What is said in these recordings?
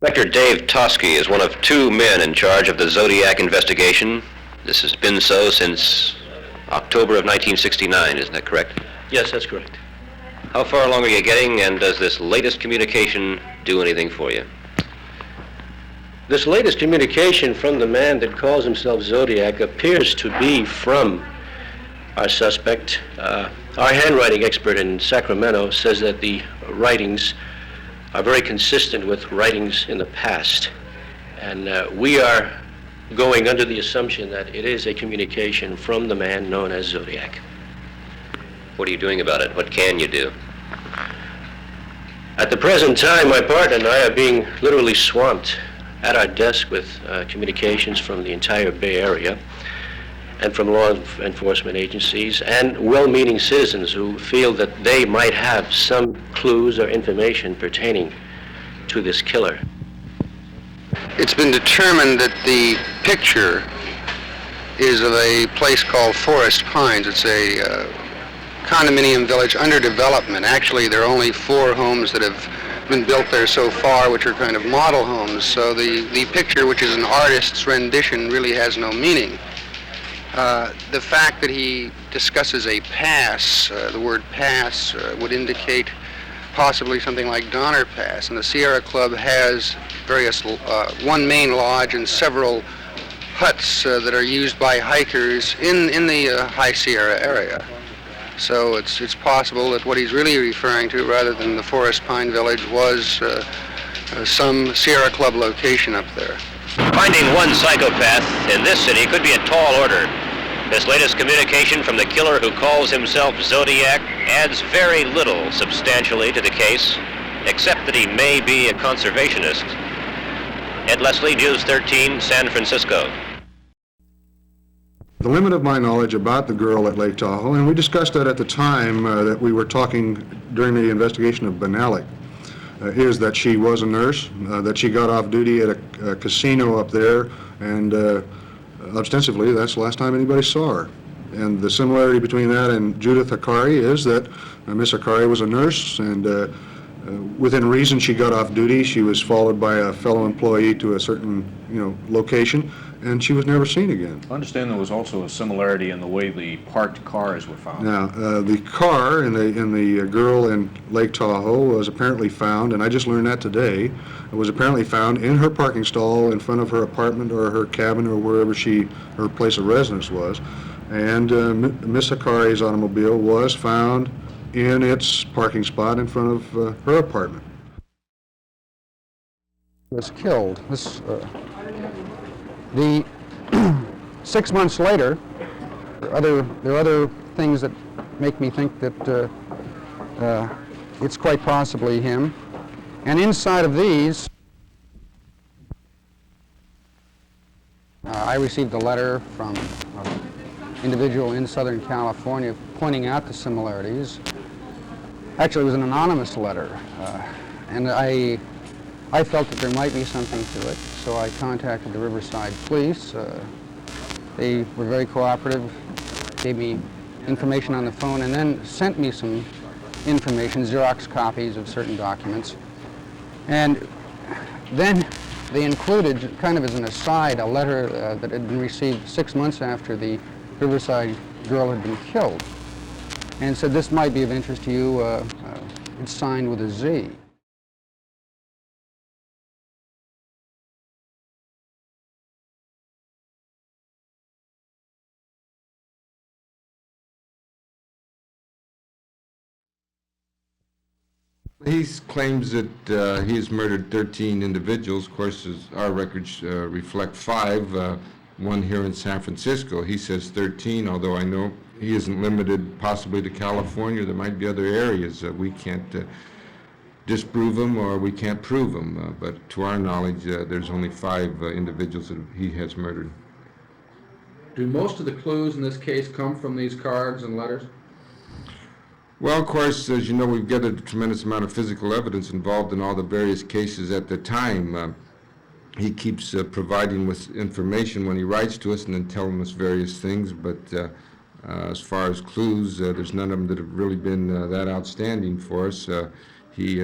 Inspector Dave Toschi is one of two men in charge of the Zodiac investigation. This has been so since October of 1969, isn't that correct? Yes, that's correct. How far along are you getting, and does this latest communication do anything for you? This latest communication from the man that calls himself Zodiac appears to be from our suspect. Our handwriting expert in Sacramento says that the writings are very consistent with writings in the past. And we are going under the assumption that it is a communication from the man known as Zodiac. What are you doing about it? What can you do? At the present time, my partner and I are being literally swamped at our desk with communications from the entire Bay Area and from law enforcement agencies and well-meaning citizens who feel that they might have some clues or information pertaining to this killer. It's been determined that the picture is of a place called Forest Pines. It's a condominium village under development. Actually, there are only 4 homes that have been built there so far, which are kind of model homes. So the picture, which is an artist's rendition, really has no meaning. The fact that he discusses a pass, the word pass, would indicate possibly something like Donner Pass. And the Sierra Club has various, one main lodge and several huts that are used by hikers in the High Sierra area. So it's possible that what he's really referring to, rather than the Forest Pine Village, was some Sierra Club location up there. Finding one psychopath in this city could be a tall order. This latest communication from the killer who calls himself Zodiac adds very little substantially to the case, except that he may be a conservationist. Ed Leslie, News 13, San Francisco. The limit of my knowledge about the girl at Lake Tahoe, and we discussed that at the time that we were talking during the investigation of Benelli, is that she was a nurse, that she got off duty at a casino up there, and ostensibly that's the last time anybody saw her. And the similarity between that and Judith Akari is that Miss Akari was a nurse, and within reason she got off duty. She was followed by a fellow employee to a certain location, and she was never seen again. I understand there was also a similarity in the way the parked cars were found. Now, the car in the girl in Lake Tahoe was apparently found, and I just learned that today, it was apparently found in her parking stall in front of her apartment or her cabin or wherever her place of residence was. And Miss Akari's automobile was found in its parking spot in front of her apartment. Was killed. The 6 months later, there are other things that make me think that it's quite possibly him. And inside of these, I received a letter from an individual in Southern California pointing out the similarities. Actually, it was an anonymous letter, and I felt that there might be something to it, so I contacted the Riverside Police. They were very cooperative, gave me information on the phone, and then sent me some information, Xerox copies of certain documents. And then they included, kind of as an aside, a letter that had been received 6 months after the Riverside girl had been killed, and said, this might be of interest to you. It's signed with a Z. He claims that he has murdered 13 individuals. Of course, our records reflect 5, one here in San Francisco. He says 13, although I know he isn't limited possibly to California. There might be other areas that we can't disprove him or we can't prove him. But to our knowledge, there's only 5 individuals that he has murdered. Do most of the clues in this case come from these cards and letters? Well, of course, as you know, we've got a tremendous amount of physical evidence involved in all the various cases at the time. He keeps providing with information when he writes to us and then telling us various things, but as far as clues, there's none of them that have really been that outstanding for us. He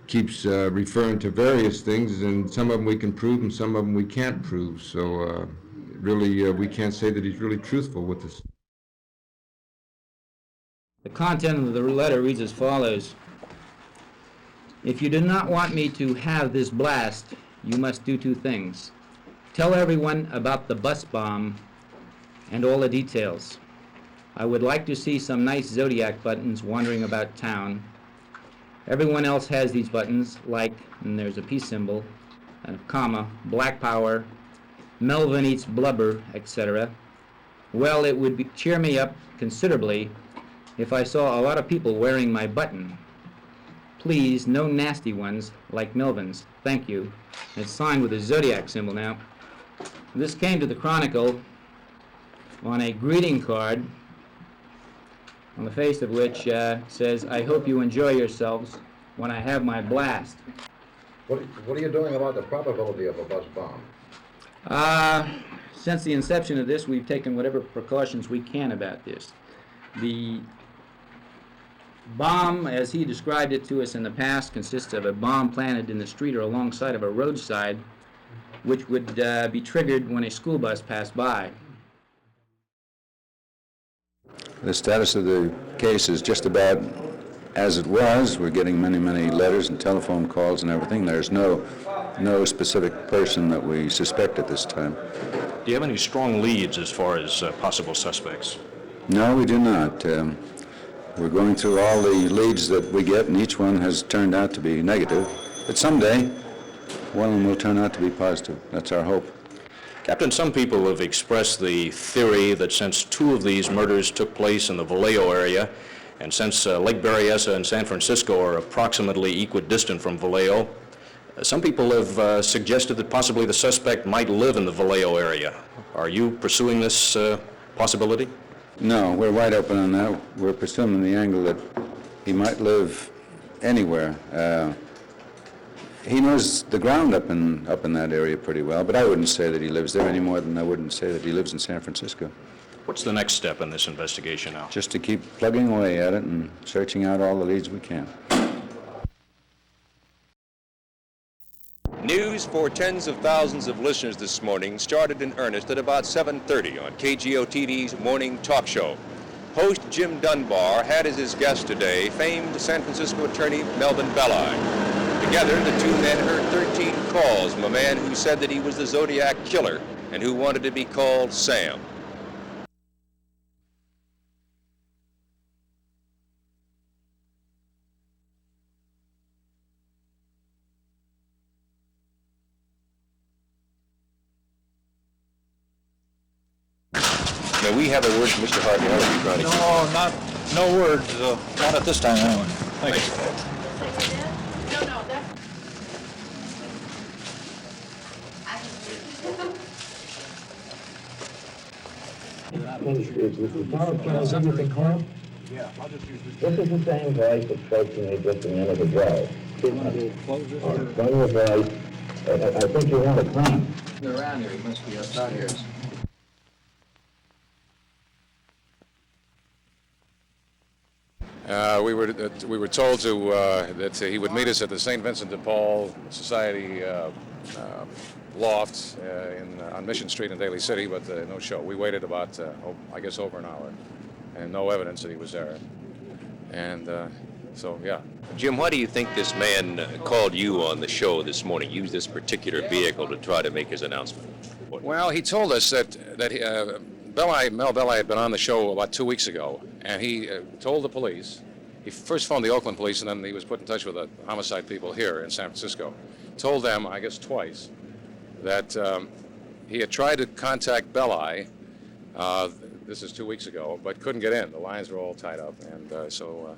keeps referring to various things, and some of them we can prove and some of them we can't prove. So really, we can't say that he's really truthful with us. The content of the letter reads as follows. If you do not want me to have this blast, you must do two things. Tell everyone about the bus bomb and all the details. I would like to see some nice Zodiac buttons wandering about town. Everyone else has these buttons, like, and there's a peace symbol, a comma, Black Power, Melvin eats blubber, etc. Well, it would cheer me up considerably if I saw a lot of people wearing my button. Please, no nasty ones like Melvin's. Thank you. It's signed with a Zodiac symbol now. This came to the Chronicle on a greeting card on the face of which says, I hope you enjoy yourselves when I have my blast. What are you doing about the probability of a bus bomb? Since the inception of this, we've taken whatever precautions we can about this. The bomb, as he described it to us in the past, consists of a bomb planted in the street or alongside of a roadside, which would be triggered when a school bus passed by. The status of the case is just about as it was. We're getting many, many letters and telephone calls and everything. There's no specific person that we suspect at this time. Do you have any strong leads as far as possible suspects? No, we do not. We're going through all the leads that we get, and each one has turned out to be negative. But someday, one of them will turn out to be positive. That's our hope. Captain, some people have expressed the theory that since two of these murders took place in the Vallejo area, and since Lake Berryessa and San Francisco are approximately equidistant from Vallejo, some people have suggested that possibly the suspect might live in the Vallejo area. Are you pursuing this possibility? No, we're wide open on that. We're pursuing the angle that he might live anywhere. He knows the ground up in that area pretty well, but I wouldn't say that he lives there any more than I wouldn't say that he lives in San Francisco. What's the next step in this investigation now? Just to keep plugging away at it and searching out all the leads we can. News for tens of thousands of listeners this morning started in earnest at about 7:30 on KGO-TV's morning talk show. Host Jim Dunbar had as his guest today famed San Francisco attorney Melvin Belli. Together, the two men heard 13 calls from a man who said that he was the Zodiac Killer and who wanted to be called Sam. May we have a word from Mr. Hartnell? No words. Not at this time, anyway. Thanks. Is the power plant everything calm? Yeah, I'll just use this. This is the same voice that spoke to me just a minute ago. One your voice. I think you want to climb. They're around here. He must be outside here. We were told that he would meet us at the St. Vincent de Paul Society loft on Mission Street in Daly City, but no show. We waited about, I guess, over an hour, and no evidence that he was there. And so, yeah. Jim, why do you think this man called you on the show this morning, used this particular vehicle to try to make his announcement? Well, he told us that Mel Belli had been on the show about 2 weeks ago, and he told the police. He first phoned the Oakland police, and then he was put in touch with the homicide people here in San Francisco. Told them, I guess twice, that he had tried to contact Belli, this is 2 weeks ago, but couldn't get in. The lines were all tied up, and so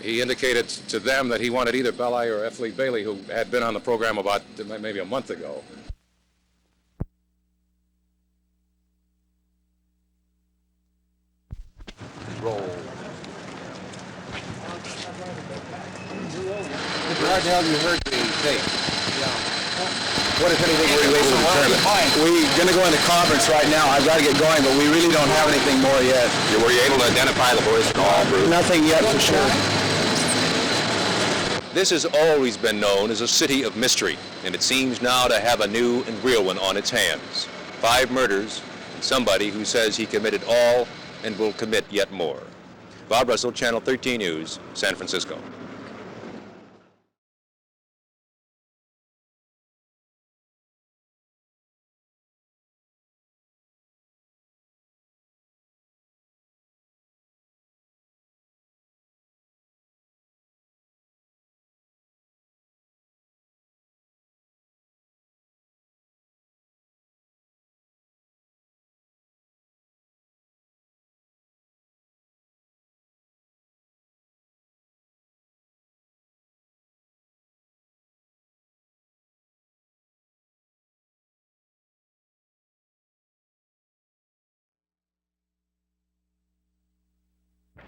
he indicated to them that he wanted either Belli or F. Lee Bailey, who had been on the program about maybe a month ago. Roll. Mr. Hartnell, you heard the tape. Yeah. What, if anything, were you able to determine? We're going to go into conference right now. I've got to get going, but we really don't have anything more yet. Were you able to identify the voice at all? Nothing yet, for sure. This has always been known as a city of mystery, and it seems now to have a new and real one on its hands. 5 murders, and somebody who says he committed all and will commit yet more. Bob Russell, Channel 13 News, San Francisco.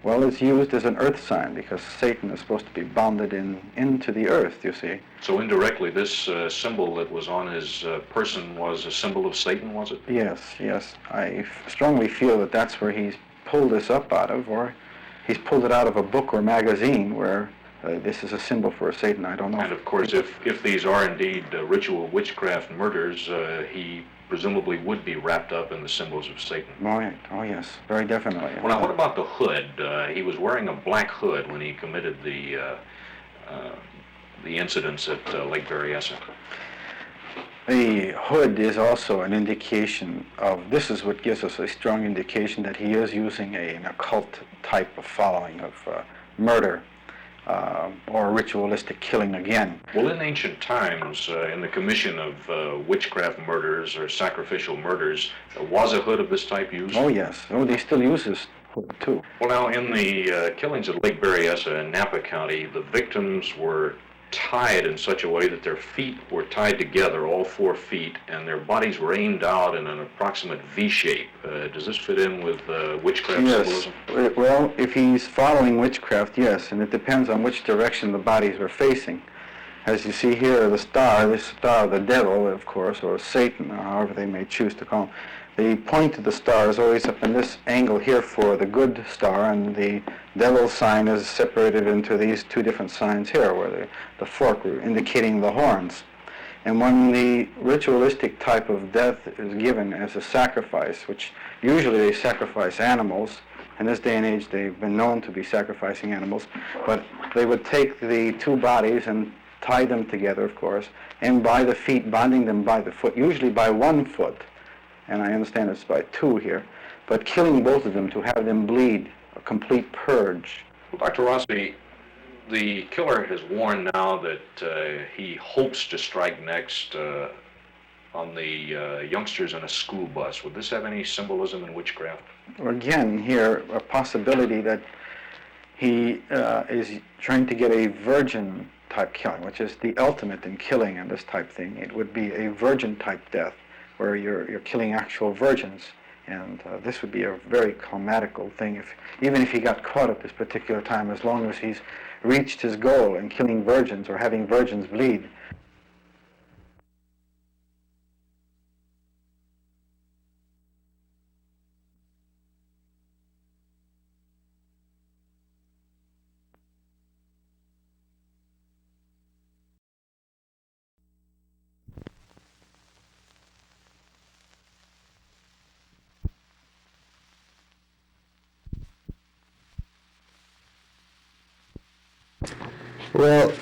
Well, it's used as an earth sign because Satan is supposed to be bounded into the earth, you see. So indirectly, this symbol that was on his person was a symbol of Satan, was it? Yes, yes. I strongly feel that that's where he's pulled this up out of, or he's pulled it out of a book or magazine where this is a symbol for Satan. I don't know. And of course, if these are indeed ritual witchcraft murders, he presumably would be wrapped up in the symbols of Satan. Right. Oh, yes, very definitely. Well, now, what about the hood? He was wearing a black hood when he committed the incidents at Lake Berryessa. The hood is also an indication of, this is what gives us a strong indication that he is using an occult type of following of murder or ritualistic killing again. Well, in ancient times, in the commission of witchcraft murders or sacrificial murders, was a hood of this type used? Oh, yes. Oh, they still use this hood, too. Well, now, in the killings at Lake Berryessa in Napa County, the victims were tied in such a way that their feet were tied together, all 4 feet, and their bodies were aimed out in an approximate V shape. Does this fit in with witchcraft symbolism? Well, if he's following witchcraft, yes, and it depends on which direction the bodies are facing. As you see here, the star of the devil, of course, or Satan, or however they may choose to call him, the point of the star is always up in this angle here for the good star, and the devil's sign is separated into these 2 different signs here, where the fork indicating the horns. And when the ritualistic type of death is given as a sacrifice, which usually they sacrifice animals, in this day and age they've been known to be sacrificing animals, but they would take the 2 bodies and tie them together, of course, and by the feet, binding them by the foot, usually by 1 foot. And I understand it's by 2 here, but killing both of them to have them bleed, a complete purge. Well, Dr. Rossi, the killer has warned now that he hopes to strike next on the youngsters in a school bus. Would this have any symbolism in witchcraft? Again, here, a possibility that he is trying to get a virgin type killing, which is the ultimate in killing and this type thing. It would be a virgin type death, where you're killing actual virgins, and this would be a very calmatical thing even if he got caught at this particular time, as long as he's reached his goal in killing virgins or having virgins bleed. Well,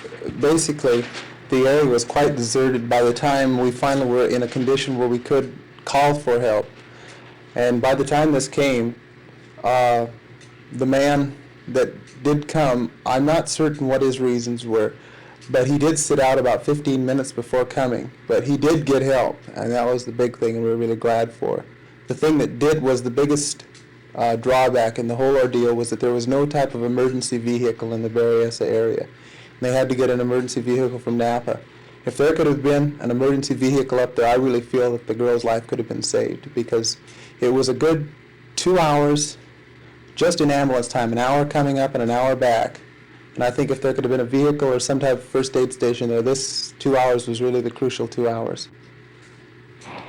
basically, the area was quite deserted by the time we finally were in a condition where we could call for help. And by the time this came, the man that did come, I'm not certain what his reasons were, but he did sit out about 15 minutes before coming. But he did get help, and that was the big thing, and we were really glad for it. The thing that was the biggest drawback in the whole ordeal was that there was no type of emergency vehicle in the Berryessa area. They had to get an emergency vehicle from Napa. If there could have been an emergency vehicle up there, I really feel that the girl's life could have been saved, because it was a good 2 hours just in ambulance time, an hour coming up and an hour back. And I think if there could have been a vehicle or some type of first aid station there, this 2 hours was really the crucial 2 hours.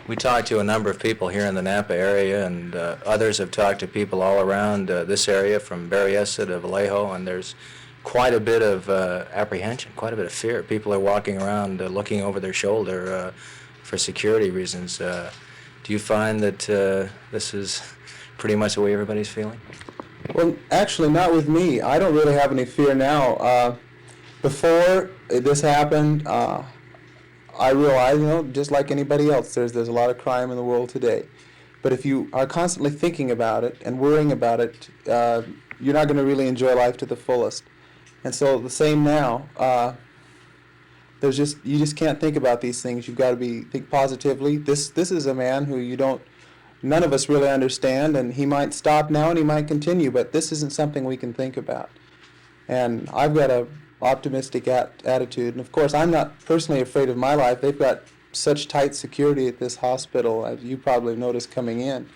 We talked to a number of people here in the Napa area, and others have talked to people all around this area, from Berryessa to Vallejo, and there's quite a bit of apprehension, quite a bit of fear. People are walking around looking over their shoulder for security reasons. Do you find that this is pretty much the way everybody's feeling? Well, actually, not with me. I don't really have any fear now. Before this happened, I realized, just like anybody else, there's a lot of crime in the world today. But if you are constantly thinking about it and worrying about it, you're not going to really enjoy life to the fullest. And so the same now. You just can't think about these things. You've got to think positively. This is a man who none of us really understand, and he might stop now and he might continue, but this isn't something we can think about. And I've got a optimistic attitude, and of course I'm not personally afraid of my life. They've got such tight security at this hospital, as you probably noticed coming in,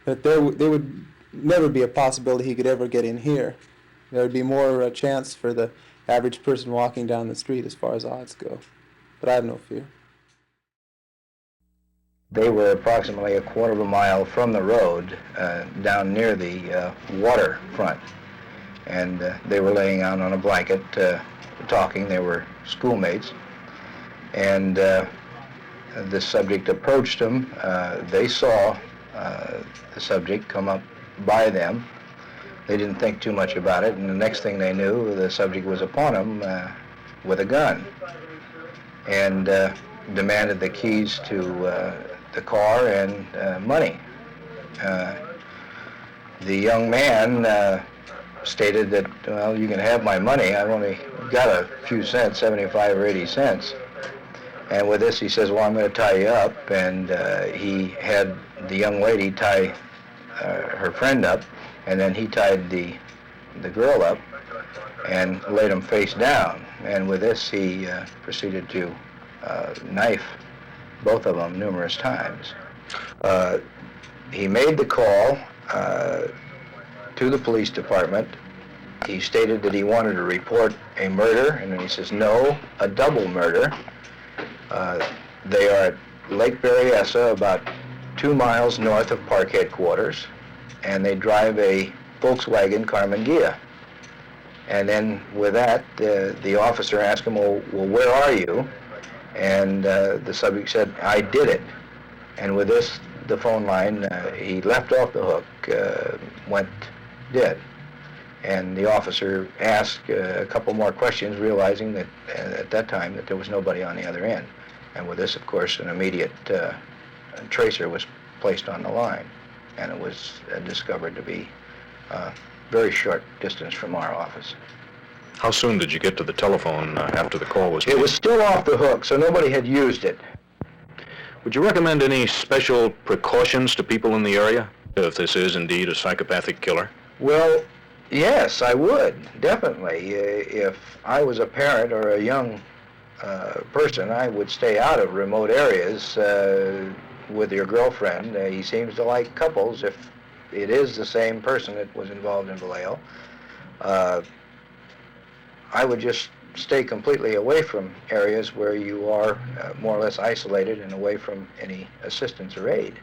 that there would never be a possibility he could ever get in here. There would be more chance for the average person walking down the street as far as odds go. But I have no fear. They were approximately a quarter of a mile from the road, down near the waterfront. And they were laying out on a blanket, talking. They were schoolmates. And the subject approached them. They saw the subject come up by them. They didn't think too much about it, and the next thing they knew, the subject was upon them with a gun and demanded the keys to the car and money. The young man stated that, well, you can have my money. I've only got a few cents, 75 or 80 cents. And with this, he says, well, I'm going to tie you up. And he had the young lady tie her friend up, and then he tied the girl up and laid them face down. And with this, he proceeded to knife both of them numerous times. He made the call to the police department. He stated that he wanted to report a murder, and then he says, no, a double murder. They are at Lake Berryessa, about 2 miles north of park headquarters, and they drive a Volkswagen Carmen Ghia. And then with that, the officer asked him, well, where are you? And the subject said, I did it. And with this, the phone line, he left off the hook, went dead. And the officer asked a couple more questions, realizing that at that time that there was nobody on the other end. And with this, of course, an immediate tracer was placed on the line, and it was discovered to be a very short distance from our office. How soon did you get to the telephone after the call was made? It was still off the hook, so nobody had used it. Would you recommend any special precautions to people in the area if this is indeed a psychopathic killer? Well, yes, I would, definitely. If I was a parent or a young person, I would stay out of remote areas with your girlfriend. He seems to like couples. If it is the same person that was involved in Vallejo, I would just stay completely away from areas where you are more or less isolated and away from any assistance or aid.